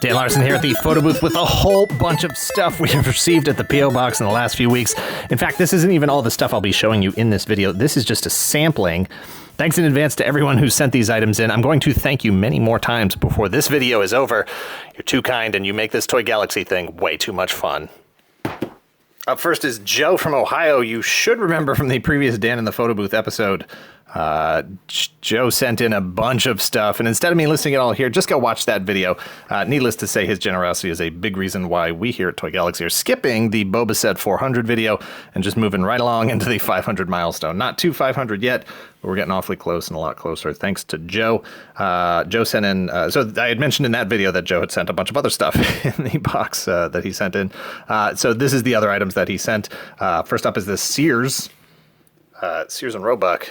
Dan Larson here at the photo booth with a whole bunch of stuff we have received at the P.O. Box in the last few weeks. In fact, this isn't even all the stuff I'll be showing you in this video. This is just a sampling. Thanks in advance to everyone who sent these items in. I'm going to thank you many more times before this video is over. You're too kind and you make this Toy Galaxy thing way too much fun. Up first is Joe from Ohio. You should remember from the previous Dan in the photo booth episode. Joe sent in a bunch of stuff, and instead of me listing it all here, just go watch that video. Needless to say, his generosity is a big reason why we here at Toy Galaxy are skipping the Boba Fett 400 video and just moving right along into the 500 milestone. Not to 500 yet, but we're getting awfully close and a lot closer thanks to Joe. Joe sent in, so I had mentioned in that video that Joe had sent a bunch of other stuff in the box that he sent in. So this is the other items that he sent. First up is this Sears and Roebuck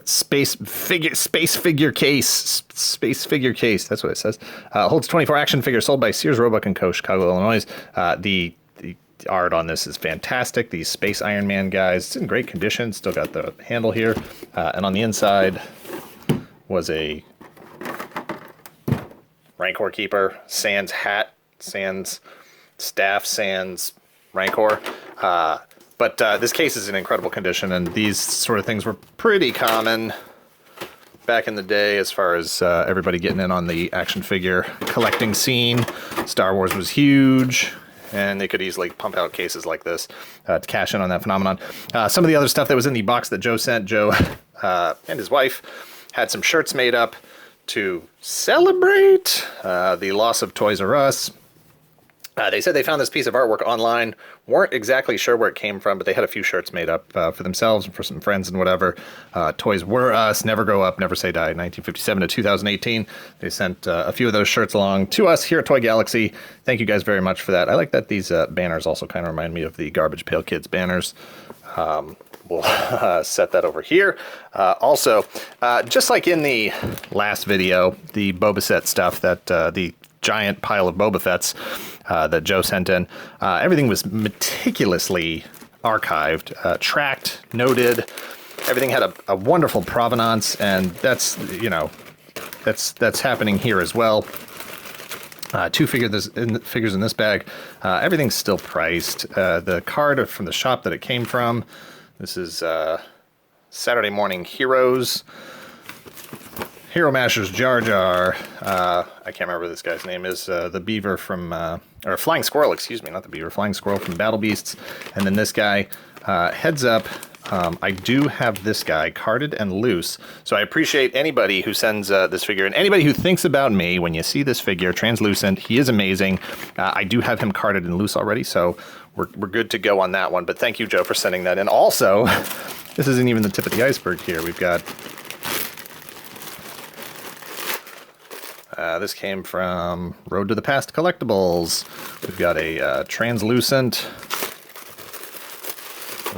space figure case. That's what it says. Holds 24 action figures sold by Sears, Roebuck & Co. Chicago, Illinois. The art on this is fantastic. These Space Iron Man guys, it's in great condition. Still got the handle here. And on the inside was a Rancor Keeper, Sans hat, Sans staff, Sans Rancor. But this case is in incredible condition, and these sort of things were pretty common back in the day as far as everybody getting in on the action figure collecting scene. Star Wars was huge, and they could easily pump out cases like this to cash in on that phenomenon. Some of the other stuff that was in the box that Joe sent, Joe and his wife had some shirts made up to celebrate the loss of Toys R Us. They said they found this piece of artwork online, weren't exactly sure where it came from, but they had a few shirts made up for themselves and for some friends and whatever. Toys Were Us, Never Grow Up, Never Say Die, 1957 to 2018. They sent a few of those shirts along to us here at Toy Galaxy. Thank you guys very much for that. I like that these banners also kind of remind me of the Garbage Pail Kids banners. We'll set that over here. Also, just like in the last video, the Boba Fett stuff that the giant pile of Boba Fett's that Joe sent in. Everything was meticulously archived, tracked, noted. Everything had a wonderful provenance, and that's, you know, that's happening here as well. Two figures in this bag. Everything's still priced. The card from the shop that it came from. This is Saturday Morning Heroes. Hero Mashers Jar Jar. I can't remember what this guy's name is. The beaver from, or Flying Squirrel, excuse me, not the beaver. Flying Squirrel from Battle Beasts. And then this guy, heads up, I do have this guy carded and loose. So I appreciate anybody who sends this figure, and anybody who thinks about me when you see this figure, translucent. He is amazing. I do have him carded and loose already, so we're good to go on that one. But thank you, Joe, for sending that in. Also, this isn't even the tip of the iceberg here. We've got... this came from Road to the Past Collectibles. We've got a translucent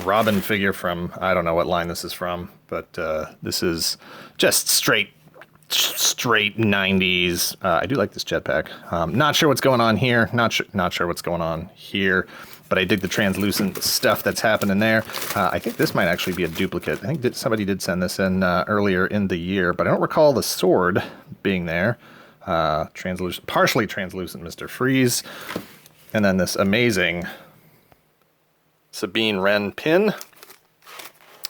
Robin figure from, I don't know what line this is from, but this is just straight 90s. I do like this jetpack. Not sure what's going on here. Not sure what's going on here. But I dig the translucent stuff that's happening there. I think this might actually be a duplicate. I think that somebody did send this in earlier in the year, but I don't recall the sword being there. Translucent, partially translucent Mr. Freeze. And then this amazing Sabine Wren pin.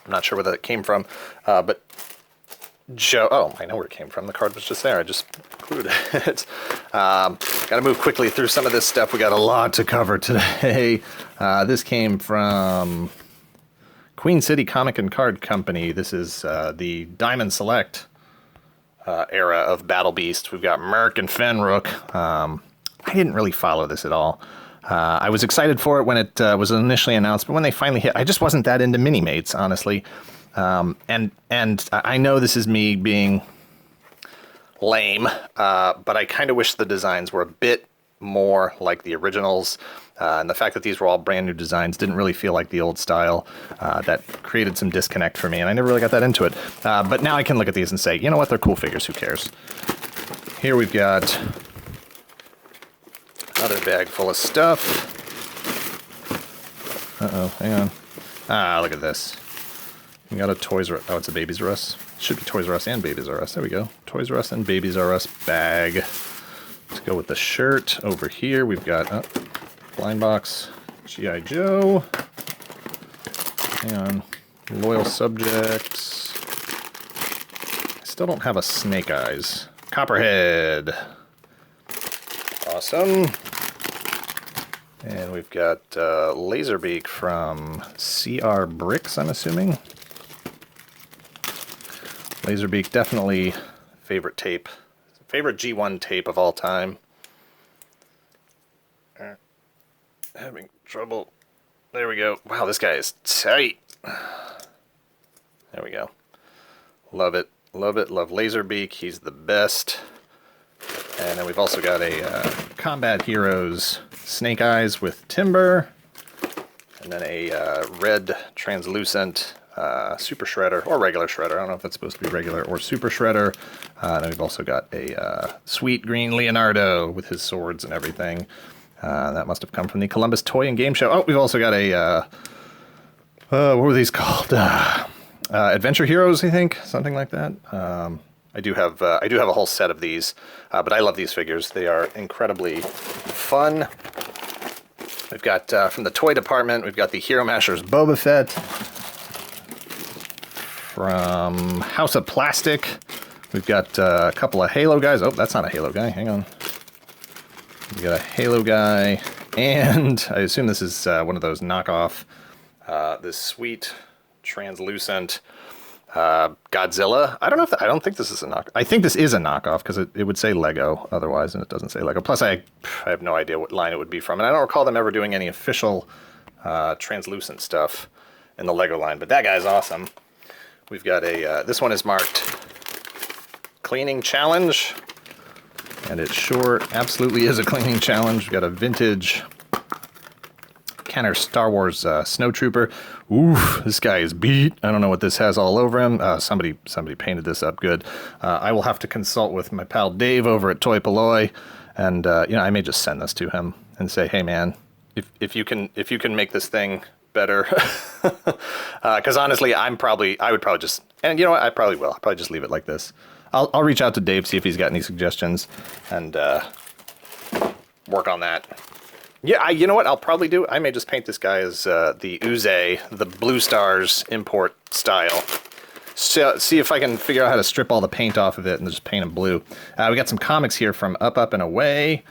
I'm not sure where that came from, but Joe, oh, I know where it came from. The card was just there. I just included it. Got to move quickly through some of this stuff. We got a lot to cover today. This came from Queen City Comic and Card Company. This is the Diamond Select era of Battle Beast. We've got Merc and Fenrook. I didn't really follow this at all. I was excited for it when it was initially announced, but when they finally hit, I just wasn't that into mini-mates, honestly. And I know this is me being lame, but I kind of wish the designs were a bit more like the originals. And the fact that these were all brand new designs didn't really feel like the old style. That created some disconnect for me, and I never really got that into it. But now I can look at these and say, you know what, they're cool figures, who cares? Here we've got another bag full of stuff. Uh-oh, hang on. Ah, look at this. We got a Toys R Us. Oh, it's a Babies R Us. Should be Toys R Us and Babies R Us. There we go. Toys R Us and Babies R Us bag. It's go with the shirt. Over here, we've got blind box G.I. Joe. Hang on. Loyal Subjects. I still don't have a Snake Eyes. Copperhead. Awesome. And we've got Laserbeak from CR Bricks, I'm assuming. Laserbeak, definitely favorite tape. Favorite G1 tape of all time. Having trouble. There we go. Wow, this guy is tight. There we go. Love it. Love it. Love Laserbeak. He's the best. And then we've also got a Combat Heroes Snake Eyes with Timber. And then a red translucent Super Shredder, or regular Shredder. I don't know if that's supposed to be regular or Super Shredder. And then we've also got a sweet green Leonardo with his swords and everything. That must have come from the Columbus Toy and Game Show. Oh, we've also got a, what were these called? Adventure Heroes, I think, something like that. I do have a whole set of these, but I love these figures. They are incredibly fun. We've got, from the toy department, we've got the Hero Mashers Boba Fett. From House of Plastic, we've got a couple of Halo guys. Oh, that's not a Halo guy. Hang on. We got a Halo guy, and I assume this is one of those knockoff, this sweet, translucent Godzilla. I don't know if I don't think this is a knock. I think this is a knockoff because it would say Lego otherwise, and it doesn't say Lego. Plus, I have no idea what line it would be from, and I don't recall them ever doing any official translucent stuff in the Lego line. But that guy's awesome. We've got a this one is marked Cleaning Challenge, and it sure absolutely is a cleaning challenge. We've got a vintage Kenner Star Wars Snowtrooper. Oof, this guy is beat. I don't know what this has all over him. Somebody painted this up good. I will have to consult with my pal Dave over at Toy Polloi, and I may just send this to him and say, hey man, if you can make this thing better, because honestly, I would probably just, and you know what, I probably will. I'll probably just leave it like this. I'll reach out to Dave, see if he's got any suggestions, and work on that. Yeah, you know what I'll probably do? I may just paint this guy as the Uze, the Blue Stars import style. So, see if I can figure out how to strip all the paint off of it and just paint him blue. We got some comics here from Up, Up, and Away.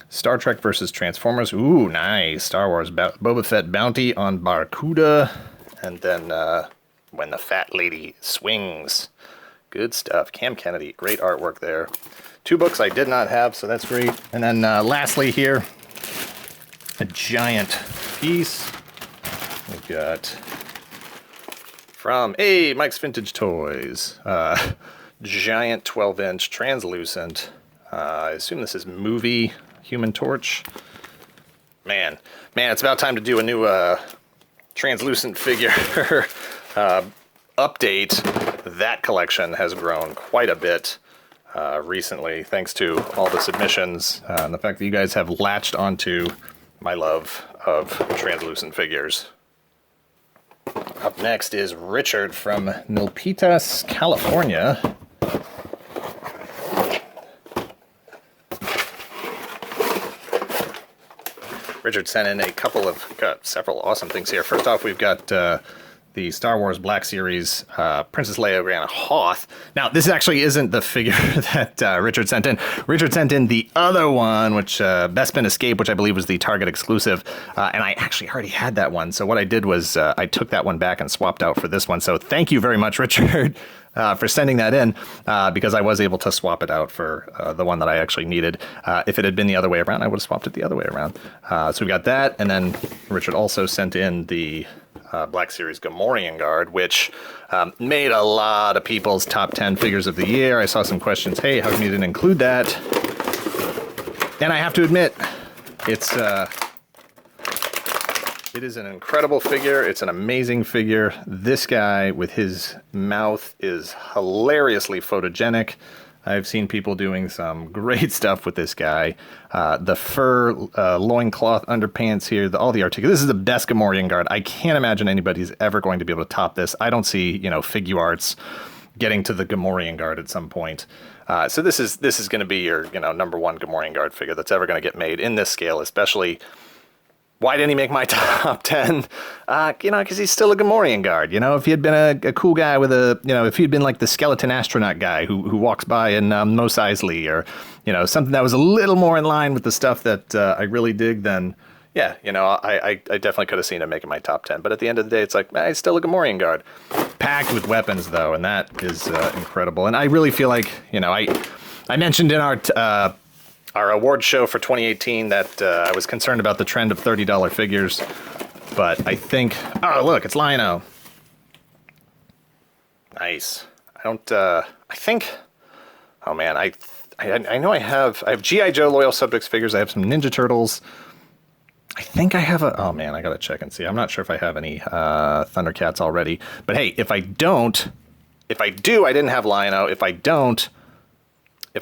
Star Trek versus Transformers. Ooh, nice. Star Wars Boba Fett Bounty on Barracuda. And then When the Fat Lady Swings. Good stuff. Cam Kennedy. Great artwork there. 2 books I did not have, so that's great. And then lastly here, a giant piece. We've got from Mike's Vintage Toys. Giant 12-inch translucent. I assume this is movie Human Torch. Man, it's about time to do a new translucent figure update. That collection has grown quite a bit recently, thanks to all the submissions and the fact that you guys have latched onto my love of translucent figures. Up next is Richard from Milpitas, California. Richard sent in several awesome things here. First off, we've got the Star Wars Black Series Princess Leia Grand Hoth. Now, this actually isn't the figure that Richard sent in. Richard sent in the other one, which Bespin Escape, which I believe was the Target exclusive, and I actually already had that one. So what I did was I took that one back and swapped out for this one. So thank you very much, Richard, for sending that in, because I was able to swap it out for the one that I actually needed. If it had been the other way around, I would have swapped it the other way around. So we got that, and then Richard also sent in the Black Series Gamorrean Guard, which made a lot of people's top 10 figures of the year. I saw some questions, hey, how come you didn't include that? And I have to admit, it is an incredible figure. It's an amazing figure. This guy with his mouth is hilariously photogenic. I've seen people doing some great stuff with this guy. The fur loincloth underpants here, all the articulation. This is the best Gamorrean Guard. I can't imagine anybody's ever going to be able to top this. I don't see, Figuarts getting to the Gamorrean guard at some point. So this is going to be your, you know, #1 Gamorrean guard figure that's ever going to get made in this scale, especially. Why didn't he make my top 10? You know, because he's still a Gamorrean guard. You know, if he had been a cool guy with a, you know, if he'd been like the skeleton astronaut guy who walks by in Mos Eisley, or, you know, something that was a little more in line with the stuff that I really dig, then, yeah, you know, I definitely could have seen him making my top 10. But at the end of the day, it's like, he's still a Gamorrean guard. Packed with weapons, though, and that is incredible. And I really feel like, you know, I mentioned in our award show for 2018 that I was concerned about the trend of $30 figures, but I think, oh look, it's Lion-O. Nice. I think, oh man, I know I have G.I. Joe Loyal Subjects figures, I have some Ninja Turtles. I think I have oh man, I gotta check and see. I'm not sure if I have any Thundercats already, but hey, if I do, I didn't have Lion-O. If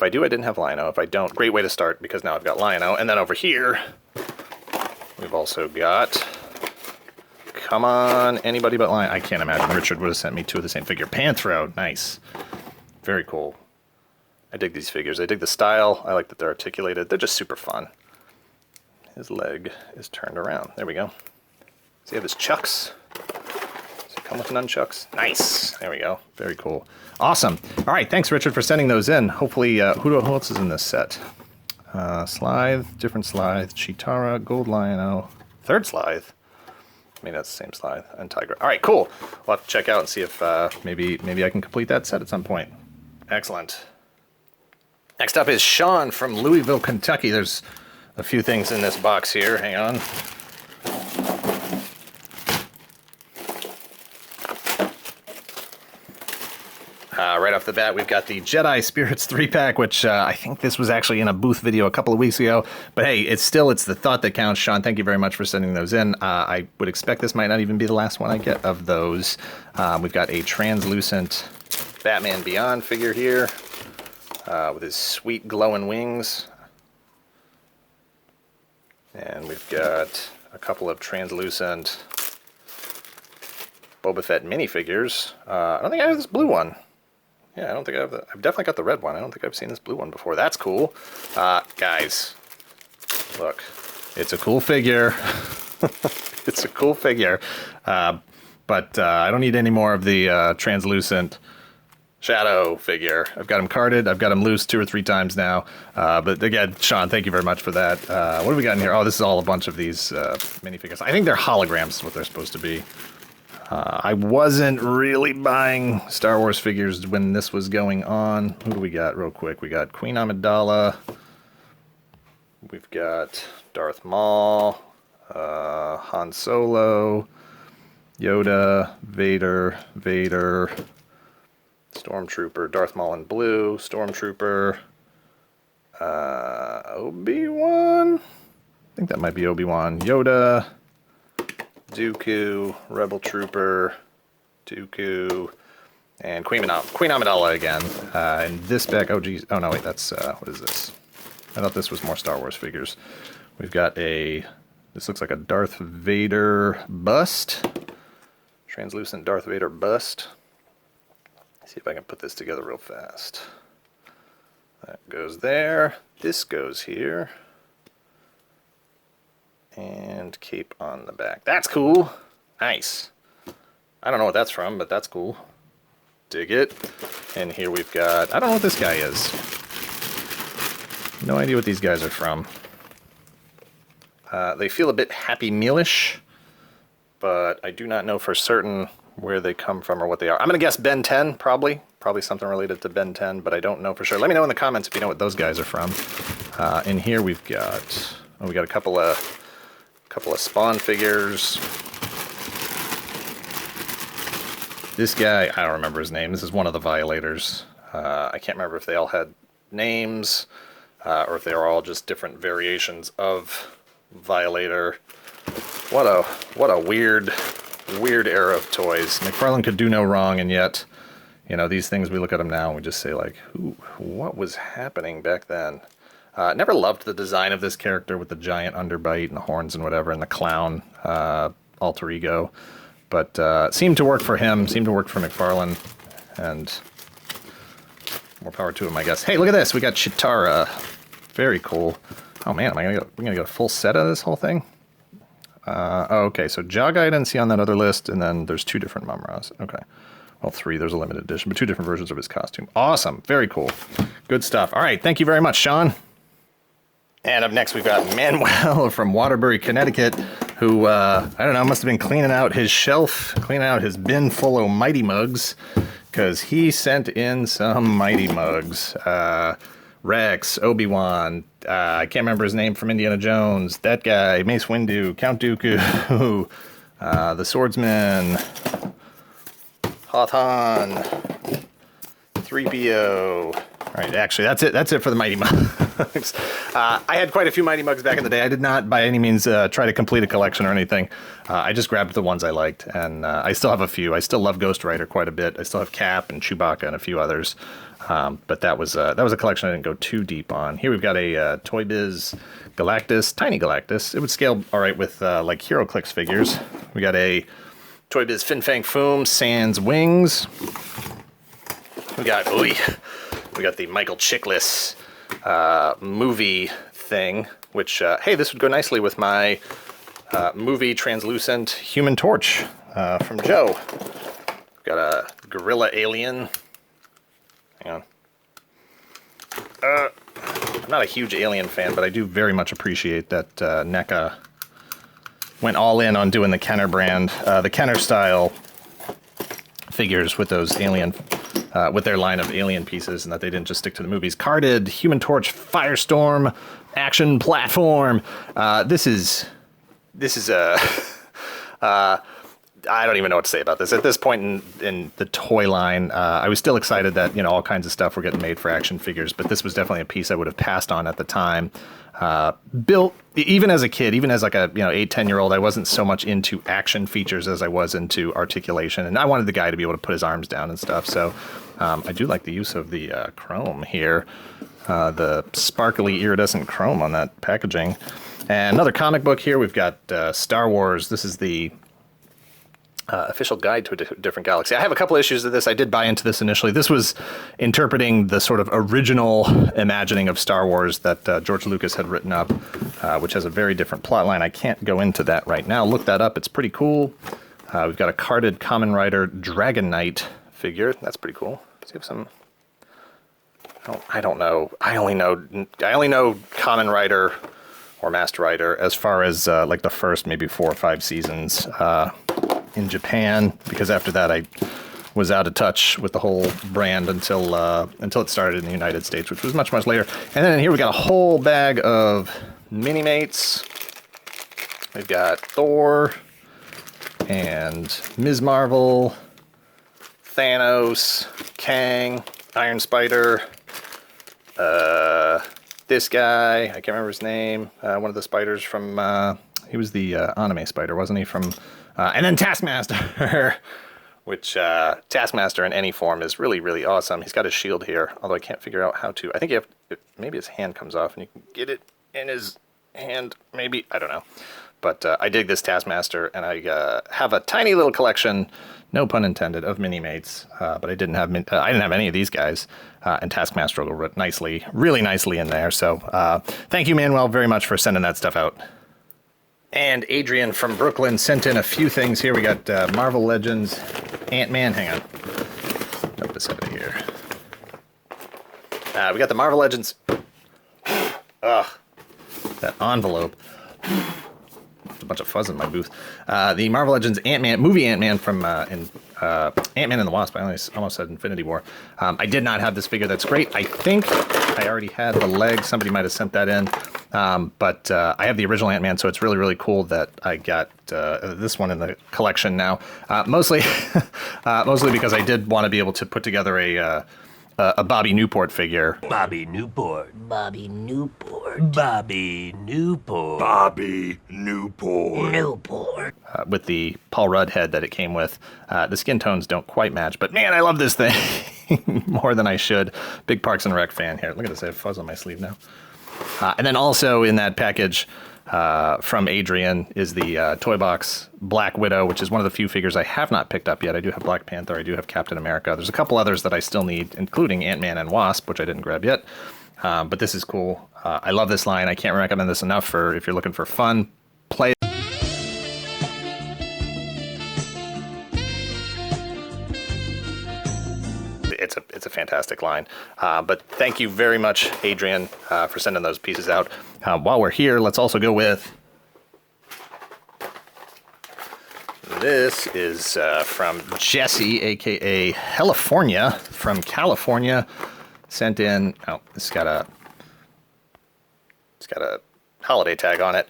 I do, I didn't have Lion-O. If I don't, great way to start, because now I've got Lion-O. And then over here, we've also got, come on, anybody but Lion. I can't imagine Richard would have sent me 2 of the same figure. Panthro, nice. Very cool. I dig these figures. I dig the style. I like that they're articulated. They're just super fun. His leg is turned around. There we go. Does he have his chucks? Does he come with nunchucks? Nice. There we go. Very cool. Awesome. All right, thanks, Richard, for sending those in. Hopefully, who else is in this set? Slythe, different Slythe, Chitara, Gold Lion-O, third Slythe. Maybe that's the same Slythe, and Tiger. All right, cool. We'll have to check out and see if maybe I can complete that set at some point. Excellent. Next up is Sean from Louisville, Kentucky. There's a few things in this box here. Hang on. Right off the bat, we've got the Jedi Spirits 3-pack, which I think this was actually in a booth video a couple of weeks ago. But hey, it's the thought that counts. Sean, thank you very much for sending those in. I would expect this might not even be the last one I get of those. We've got a translucent Batman Beyond figure here with his sweet glowing wings. And we've got a couple of translucent Boba Fett minifigures. I don't think I have this blue one. Yeah, I don't think I have the... I've definitely got the red one. I don't think I've seen this blue one before. That's cool. Guys, look. It's a cool figure. It's a cool figure. But I don't need any more of the translucent Shadow figure. I've got him carded. I've got him loose 2 or 3 times now. But again, Sean, thank you very much for that. What have we got in here? Oh, this is all a bunch of these minifigures. I think they're holograms is what they're supposed to be. I wasn't really buying Star Wars figures when this was going on. Who do we got real quick? We got Queen Amidala. We've got Darth Maul, Han Solo, Yoda, Vader, Stormtrooper, Darth Maul in blue, Stormtrooper, Obi-Wan? I think that might be Obi-Wan. Yoda, Dooku, Rebel Trooper, Dooku, and Queen Amidala again. And this back, oh geez, oh no wait, that's, what is this? I thought this was more Star Wars figures. We've got this looks like a Darth Vader bust. Translucent Darth Vader bust. See if I can put this together real fast. That goes there. This goes here. And cape on the back. That's cool. Nice. I don't know what that's from, but that's cool. Dig it. And here we've got... I don't know what this guy is. No idea what these guys are from. They feel a bit Happy Meal-ish, but I do not know for certain where they come from or what they are. I'm going to guess Ben 10, probably. Probably something related to Ben 10, but I don't know for sure. Let me know in the comments if you know what those guys are from. In here we've got... Oh, we got a couple of Spawn figures. This guy, I don't remember his name. This is one of the Violators. I can't remember if they all had names or if they were all just different variations of Violator. What a weird era of toys. McFarlane could do no wrong, and yet, you know, these things, we look at them now and we just say, like, what was happening back then? Never loved the design of this character with the giant underbite and the horns and whatever, and the clown alter ego. But seemed to work for him, seemed to work for McFarlane, and more power to him, I guess. Hey, look at this. We got Chitara. Very cool. Oh, man, we're going to get a full set of this whole thing? Okay, so Jog I didn't see on that other list, and then there's 2 different Mumras. Okay. Well, 3, there's a limited edition, but 2 different versions of his costume. Awesome. Very cool. Good stuff. All right, thank you very much, Sean. And up next, we've got Manuel from Waterbury, Connecticut, who, I don't know, must have been cleaning out his shelf, cleaning out his bin full of Mighty Mugs, because he sent in some Mighty Mugs. Rex, Obi-Wan, I can't remember his name from Indiana Jones, that guy, Mace Windu, Count Dooku, the Swordsman, Hoth Han, 3PO. All right, actually, that's it for the Mighty Mugs. I had quite a few Mighty Mugs back in the day. I did not, by any means, try to complete a collection or anything. I just grabbed the ones I liked, and I still have a few. I still love Ghost Rider quite a bit. I still have Cap and Chewbacca and a few others. But that was a collection I didn't go too deep on. Here we've got a Toy Biz Galactus, tiny Galactus. It would scale all right with like HeroClix figures. We got a Toy Biz Fin Fang Foom Sans Wings. We got the Michael Chiklis movie thing, which hey, this would go nicely with my movie translucent Human Torch from Joe. We've got a Gorilla Alien. Hang on. I'm not a huge Alien fan, but I do very much appreciate that NECA went all in on doing the Kenner brand, the Kenner style figures with those Alien, with their line of Alien pieces, and that they didn't just stick to the movies. Carded Human Torch Firestorm action platform. This is a. I don't even know what to say about this. At this point in the toy line, I was still excited that, all kinds of stuff were getting made for action figures, but this was definitely a piece I would have passed on at the time. Built, even as a kid, even as like a 8-10-year-old, I wasn't so much into action features as I was into articulation, and I wanted the guy to be able to put his arms down and stuff, so I do like the use of the chrome here, the sparkly iridescent chrome on that packaging. And another comic book here, we've got Star Wars. This is the official guide to a different galaxy. I have a couple issues of this. I did buy into this initially. This was interpreting the sort of original imagining of Star Wars that George Lucas had written up, which has a very different plot line. I can't go into that right now. Look that up. It's pretty cool. We've got a carded Kamen Rider Dragon Knight figure. That's pretty cool. Does he have some... Oh, I don't know. I only know Kamen Rider or Master Rider as far as like the first maybe 4 or 5 seasons in Japan, because after that I was out of touch with the whole brand until it started in the United States, which was much later. And then here we got a whole bag of Mini-Mates. We've got Thor and Ms. Marvel, Thanos, Kang, Iron Spider, this guy, I can't remember his name, one of the spiders from, he was the anime spider, wasn't he, from... and then Taskmaster, which Taskmaster in any form is really, really awesome. He's got his shield here, although I can't figure out how to. I think maybe his hand comes off and you can get it in his hand, maybe. I don't know. But I dig this Taskmaster, and I have a tiny little collection, no pun intended, of Mini-Mates. But I didn't have any of these guys, and Taskmaster will go really nicely in there. So thank you, Manuel, very much for sending that stuff out. And Adrienne from Brooklyn sent in a few things here. We got Marvel Legends, Ant-Man. Hang on. Dump this out of here. We got the Marvel Legends. Ugh. That envelope. A bunch of fuzz in my booth. The Marvel Legends Ant-Man, movie Ant-Man from Ant-Man and the Wasp. I almost said Infinity War. I did not have this figure. That's great. I think I already had the leg. Somebody might have sent that in. But I have the original Ant-Man, so it's really, really cool that I got this one in the collection now. Mostly because I did want to be able to put together a Bobby Newport figure. Bobby Newport. Bobby Newport. Bobby Newport. Bobby Newport. Newport. With the Paul Rudd head that it came with. The skin tones don't quite match, but man, I love this thing more than I should. Big Parks and Rec fan here. Look at this, I have fuzz on my sleeve now. And then also in that package, from Adrienne is the Toy Box Black Widow, which is one of the few figures I have not picked up yet. I do have Black Panther, I do have Captain America. There's a couple others that I still need, including Ant-Man and Wasp, which I didn't grab yet. But this is cool. I love this line. I can't recommend this enough for if you're looking for fun play. It's a fantastic line. But thank you very much, Adrienne, for sending those pieces out. While we're here, let's also go with... This is from Jesse, a.k.a. California, from California. Sent in... Oh, it's got a holiday tag on it.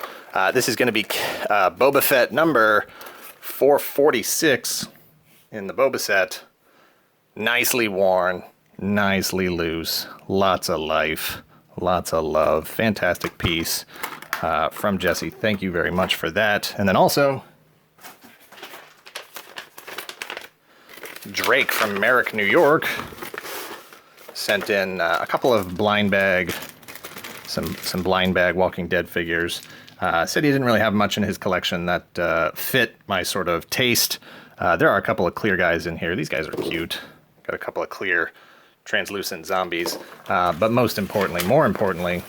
This is going to be Boba Fett number 446 in the Boba set. Nicely worn, nicely loose, lots of life, lots of love. Fantastic piece from Jesse. Thank you very much for that. And then also, Drake from Merrick, New York, sent in a couple of blind bag, some blind bag Walking Dead figures. Said he didn't really have much in his collection that fit my sort of taste. There are a couple of clear guys in here. These guys are cute. Got a couple of clear, translucent zombies. But more importantly,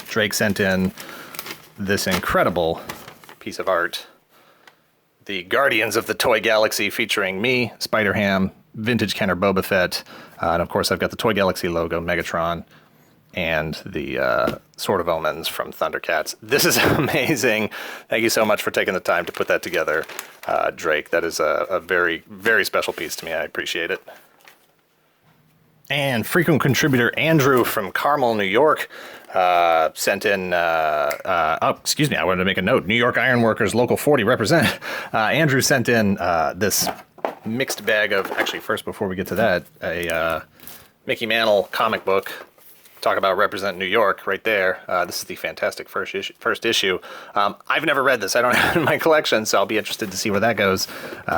Drake sent in this incredible piece of art. The Guardians of the Toy Galaxy featuring me, Spider-Ham, Vintage Kenner Boba Fett, and of course I've got the Toy Galaxy logo, Megatron, and the Sword of Omens from Thundercats. This is amazing. Thank you so much for taking the time to put that together, Drake. That is a very, very special piece to me. I appreciate it. And frequent contributor Andrew from Carmel, New York, sent in, excuse me, I wanted to make a note. New York Ironworkers, Local 40, represent. Andrew sent in this mixed bag of, actually first before we get to that, a Mickey Mantle comic book. Talk about represent New York right there. This is the fantastic first issue. I've never read this. I don't have it in my collection, so I'll be interested to see where that goes.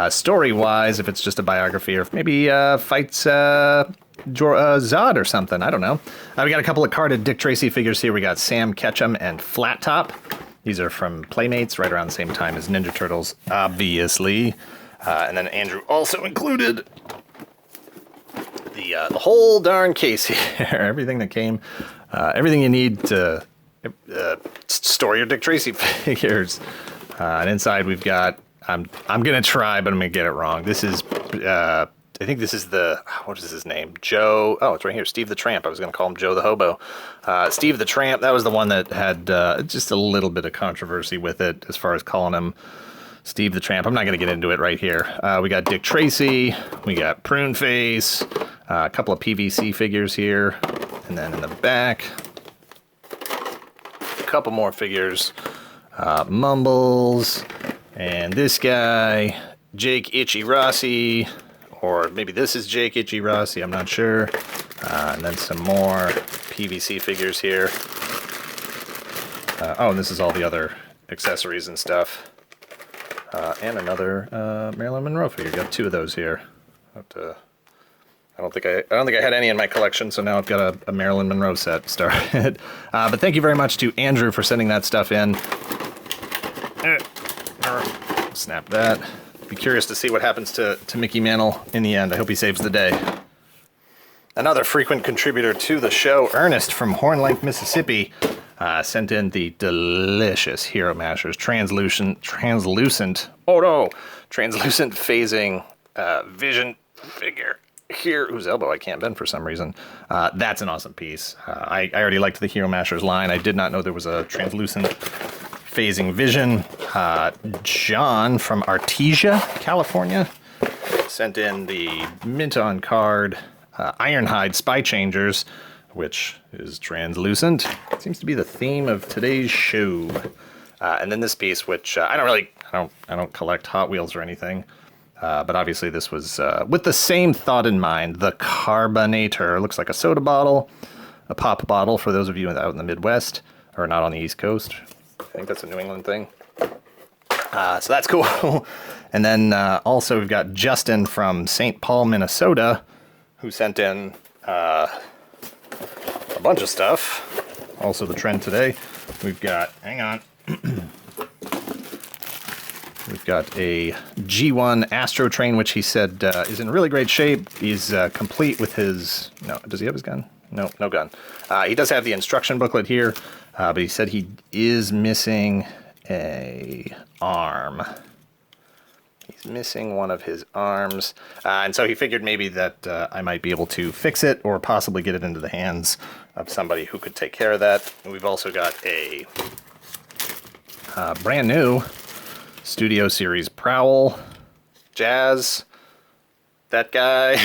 Story-wise, if it's just a biography or if maybe fights Zod or something. I don't know. We got a couple of carded Dick Tracy figures here. We got Sam Ketchum and Flat Top. These are from Playmates, right around the same time as Ninja Turtles, obviously. And then Andrew also included the whole darn case here. Everything that came, everything you need to store your Dick Tracy figures. And inside we've got, I'm gonna try, but I'm gonna get it wrong. This is, I think this is what is his name? Joe, oh, it's right here, Steve the Tramp. I was gonna call him Joe the Hobo. Steve the Tramp, that was the one that had just a little bit of controversy with it as far as calling him Steve the Tramp. I'm not going to get into it right here. We got Dick Tracy, we got Prune Face, a couple of PVC figures here, and then in the back, a couple more figures. Mumbles, and this guy, Jake Itchy Rossi, or maybe this is Jake Itchy Rossi, I'm not sure. And then some more PVC figures here. Oh, and this is all the other accessories and stuff. And another Marilyn Monroe figure. Got two of those here. I don't think I had any in my collection, so now I've got a Marilyn Monroe set started. But thank you very much to Andrew for sending that stuff in. Snap that. Be curious to see what happens to Mickey Mantle in the end. I hope he saves the day. Another frequent contributor to the show, Ernest from Horn Lake, Mississippi, sent in the delicious Hero Mashers translucent phasing Vision figure here, whose elbow I can't bend for some reason. That's an awesome piece. I already liked the Hero Mashers line. I did not know there was a translucent phasing Vision. John from Artesia, California, sent in the mint on card Ironhide Spy Changers, which is translucent. Seems to be the theme of today's show. And then this piece, which I don't collect Hot Wheels or anything, but obviously this was with the same thought in mind. The Carbonator looks like a soda bottle, a pop bottle for those of you out in the Midwest or not on the East Coast. I think that's a New England thing. So that's cool. And then also we've got Justin from St. Paul, Minnesota, who sent in a bunch of stuff. Also the trend today. We've got, hang on. We've got a G1 Astro Train, which he said is in really great shape. He's complete with his, no, does he have his gun? No, no gun. He does have the instruction booklet here, but he said he is missing a arm. He's missing one of his arms. And so he figured maybe that I might be able to fix it or possibly get it into the hands of somebody who could take care of that. And we've also got a brand new Studio Series Prowl, Jazz, that guy.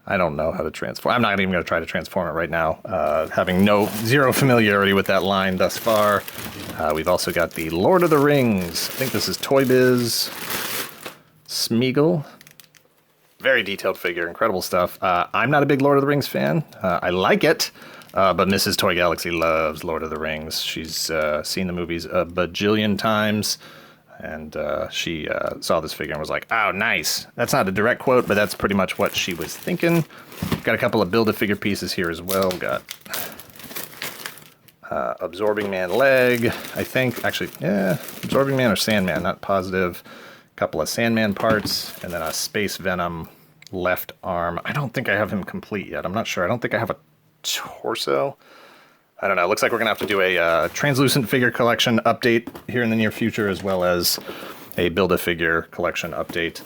I don't know how to transform. I'm not even going to try to transform it right now, having zero familiarity with that line thus far. We've also got the Lord of the Rings. I think this is Toy Biz Smeagol. Very detailed figure, incredible stuff. I'm not a big Lord of the Rings fan. I like it. But Mrs. Toy Galaxy loves Lord of the Rings. She's seen the movies a bajillion times, and she saw this figure and was like, oh, nice. That's not a direct quote, but that's pretty much what she was thinking. Got a couple of Build-A-Figure pieces here as well. Got Absorbing Man leg, I think. Actually, yeah, Absorbing Man or Sandman, not positive. A couple of Sandman parts, and then a Space Venom left arm. I don't think I have him complete yet. I'm not sure. I don't think I have a torso. I don't know. It looks like we're gonna have to do a translucent figure collection update here in the near future, as well as a Build-A-Figure collection update.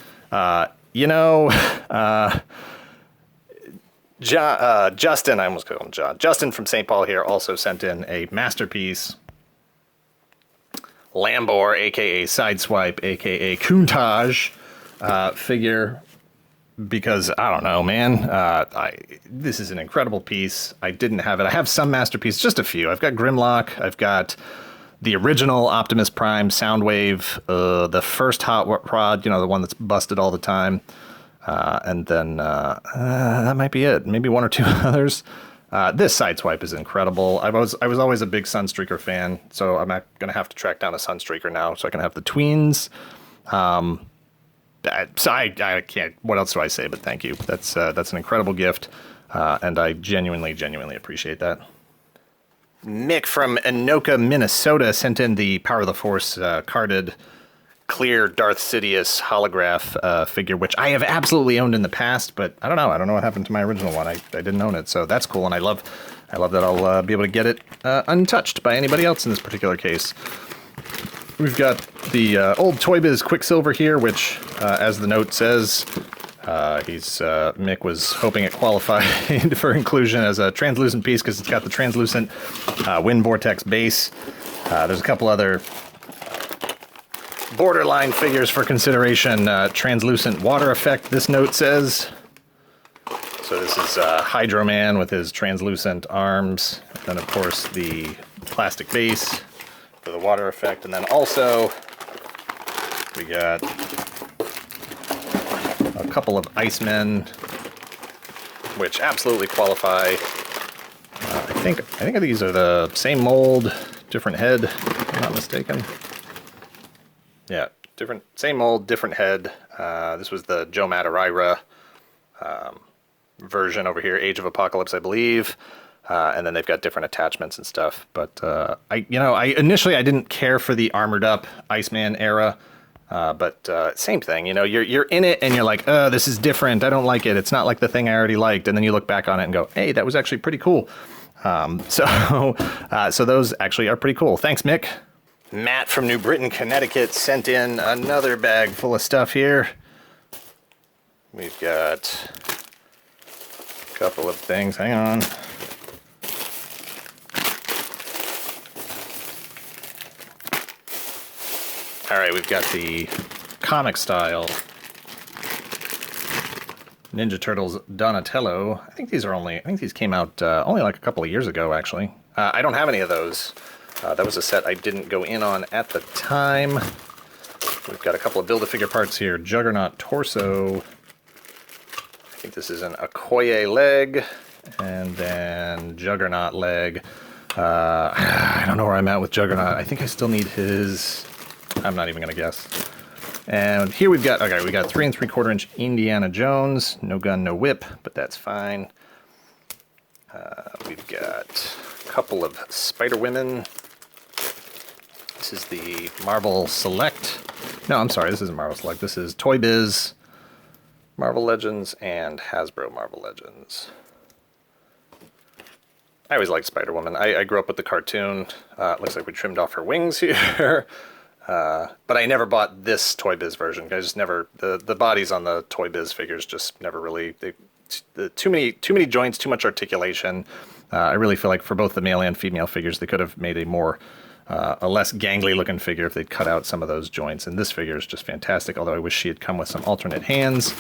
Justin, I almost called him John. Justin from St. Paul here also sent in a masterpiece Lambor, aka Sideswipe, aka Countach figure. Because, I don't know, man, this is an incredible piece. I didn't have it. I have some masterpieces, just a few. I've got Grimlock. I've got the original Optimus Prime Soundwave, the first Hot Rod, the one that's busted all the time. And then that might be it. Maybe one or two others. This Sideswipe is incredible. I was always a big Sunstreaker fan, so I'm going to have to track down a Sunstreaker now so I can have the tweens. So I can't. What else do I say? But thank you. That's an incredible gift, and I genuinely appreciate that. Mick from Anoka, Minnesota, sent in the Power of the Force carded clear Darth Sidious holograph figure, which I have absolutely owned in the past, but I don't know what happened to my original one. I didn't own it, so that's cool, and I love that I'll be able to get it untouched by anybody else in this particular case. We've got the old Toy Biz Quicksilver here, which, as the note says, Mick was hoping it qualified for inclusion as a translucent piece because it's got the translucent wind vortex base. There's a couple other borderline figures for consideration. Translucent water effect, this note says. So this is Hydro Man with his translucent arms. Then, of course, the plastic base for the water effect, and then also we got a couple of Icemen, which absolutely qualify. I think these are the same mold, different head, if I'm not mistaken. Yeah, same mold, different head. This was the Joe Madureira version over here, Age of Apocalypse, I believe. And then they've got different attachments and stuff. But I initially didn't care for the armored up Iceman era. But same thing, you're in it and you're like, this is different. I don't like it. It's not like the thing I already liked. And then you look back on it and go, hey, that was actually pretty cool. So those actually are pretty cool. Thanks, Mick. Matt from New Britain, Connecticut sent in another bag full of stuff here. We've got a couple of things. Hang on. All right, we've got the comic style Ninja Turtles Donatello. I think these came out only like a couple of years ago, actually. I don't have any of those. That was a set I didn't go in on at the time. We've got a couple of Build-A-Figure parts here. Juggernaut torso. I think this is an Okoye leg. And then Juggernaut leg. I don't know where I'm at with Juggernaut. I think I still need his... I'm not even going to guess. And here we got 3 3/4 inch Indiana Jones. No gun, no whip, but that's fine. We've got a couple of Spider Women. This is the Marvel Select. No, I'm sorry, this isn't Marvel Select. This is Toy Biz Marvel Legends and Hasbro Marvel Legends. I always liked Spider-Woman. I grew up with the cartoon. It looks like we trimmed off her wings here. But I never bought this Toy Biz version. I just never... The bodies on the Toy Biz figures just never really... Too many joints, too much articulation. I really feel like for both the male and female figures, they could have made a less gangly looking figure if they'd cut out some of those joints. And this figure is just fantastic, although I wish she had come with some alternate hands.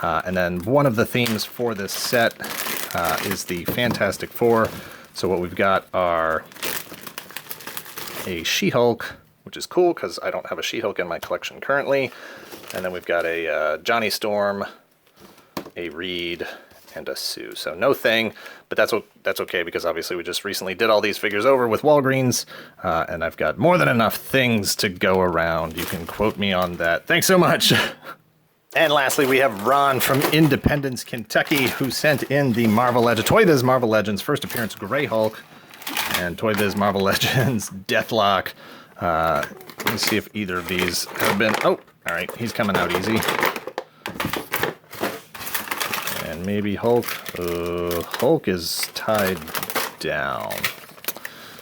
And then one of the themes for this set is the Fantastic Four. So what we've got are a She-Hulk, which is cool because I don't have a She-Hulk in my collection currently. And then we've got a Johnny Storm, a Reed, and a Sue. So no Thing, but that's okay because obviously we just recently did all these figures over with Walgreens, and I've got more than enough things to go around. You can quote me on that. Thanks so much. And lastly, we have Ron from Independence, Kentucky, who sent in the Toy Biz Marvel Legends first appearance Grey Hulk and Toy Biz Marvel Legends Deathlock. Let me see if either of these have been... Oh, all right, he's coming out easy. And maybe Hulk. Hulk is tied down.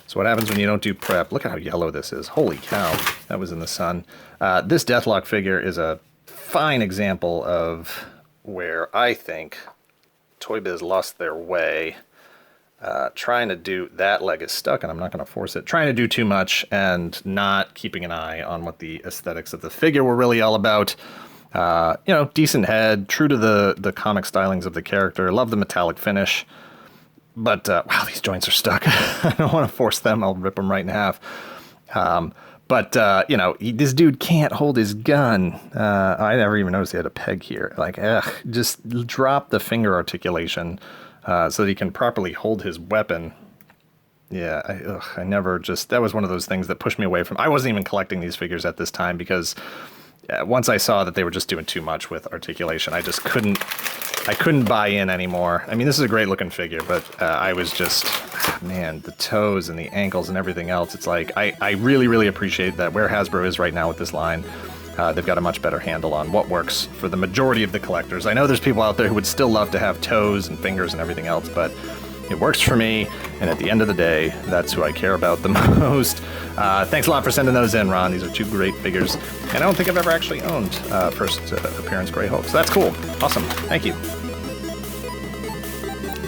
So what happens when you don't do prep? Look at how yellow this is. Holy cow, that was in the sun. This Deathlock figure is a fine example of where I think Toy Biz lost their way. Trying to do... That leg is stuck, and I'm not going to force it. Trying to do too much and not keeping an eye on what the aesthetics of the figure were really all about. Decent head, true to the comic stylings of the character. Love the metallic finish. But, wow, these joints are stuck. I don't want to force them. I'll rip them right in half. This dude can't hold his gun. I never even noticed he had a peg here. Like, just drop the finger articulation so that he can properly hold his weapon. Yeah, I never just... That was one of those things that pushed me away from... I wasn't even collecting these figures at this time because once I saw that they were just doing too much with articulation, I just couldn't... I couldn't buy in anymore. I mean, this is a great looking figure, but I was just... Man, the toes and the ankles and everything else. It's like, I really, really appreciate that where Hasbro is right now with this line. They've got a much better handle on what works for the majority of the collectors. I know there's people out there who would still love to have toes and fingers and everything else, but it works for me, and at the end of the day, that's who I care about the most. Thanks a lot for sending those in, Ron. These are two great figures, and I don't think I've ever actually owned first appearance Grey Hulk, so that's cool. Awesome. Thank you.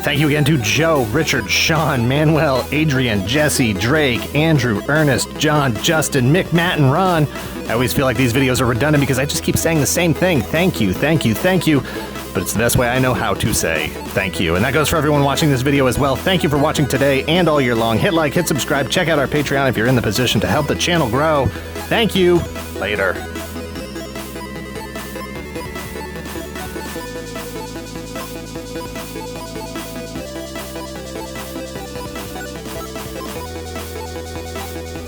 Thank you again to Joe, Richard, Sean, Manuel, Adrienne, Jesse, Drake, Andrew, Ernest, John, Justin, Mick, Matt, and Ron. I always feel like these videos are redundant because I just keep saying the same thing. Thank you, thank you, thank you. But it's the best way I know how to say thank you. And that goes for everyone watching this video as well. Thank you for watching today and all year long. Hit like, hit subscribe, check out our Patreon if you're in the position to help the channel grow. Thank you. Later.